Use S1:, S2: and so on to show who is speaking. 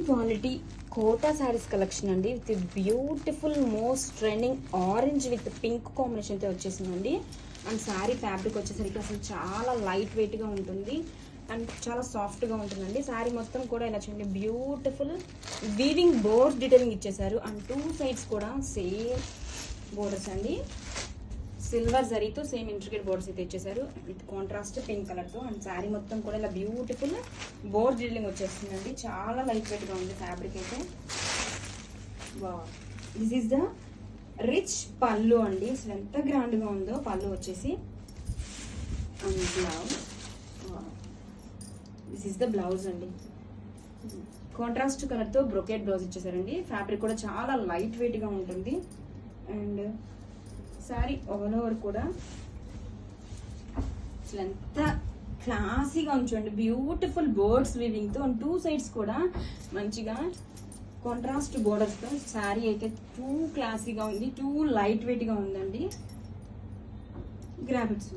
S1: Quality quota saris collection అండి with beautiful most trending orange with pink కాంబినేషన్తో వచ్చేసిందండి. And sari fabric వచ్చేసరికి అసలు చాలా లైట్ వెయిట్గా ఉంటుంది అండ్ చాలా సాఫ్ట్గా ఉంటుందండి. శారీ మొత్తం కూడా ఇలా చూడండి బ్యూటిఫుల్ వీవింగ్ బోర్డ్స్ డీటెయిలింగ్ ఇచ్చేసారు. అండ్ టూ సైడ్స్ కూడా సేమ్ బోర్డర్స్ అండి, సిల్వర్ జరీతో సేమ్ ఇంట్రికేట్ బోర్డర్స్ అయితే ఇచ్చేసారు విత్ కాంట్రాస్ట్ పింక్ కలర్తో. అండ్ శారీ మొత్తం కూడా ఇలా బ్యూటిఫుల్ బోర్డ్ డీటెయిలింగ్ వచ్చేస్తుందండి. చాలా లైట్ వెయిట్గా ఉంది ఫ్యాబ్రిక్ అయితే. దిస్ ఈస్ ద రిచ్ పళ్ళు అండి, అసలు ఎంత గ్రాండ్గా ఉందో పళ్ళు వచ్చేసి. And blouse, this is the blouse అండి, కాంట్రాస్ట్ కలర్తో బ్రొకెట్ బ్లౌజ్ ఇచ్చేసారండి. ఫ్యాబ్రిక్ కూడా చాలా లైట్ వెయిట్గా ఉంటుంది. అండ్ శారీ ఆల్ ఓవర్ కూడా అసలు ఎంత క్లాసీగా ఉంచండి, బ్యూటిఫుల్ బోర్డ్స్ వీవింగ్తో. అండ్ టూ సైడ్స్ కూడా మంచిగా కాంట్రాస్ట్ బోర్డర్స్తో శారీ అయితే టూ క్లాసీగా ఉంది, టూ లైట్ వెయిట్గా ఉందండి. గ్రాబిట్స్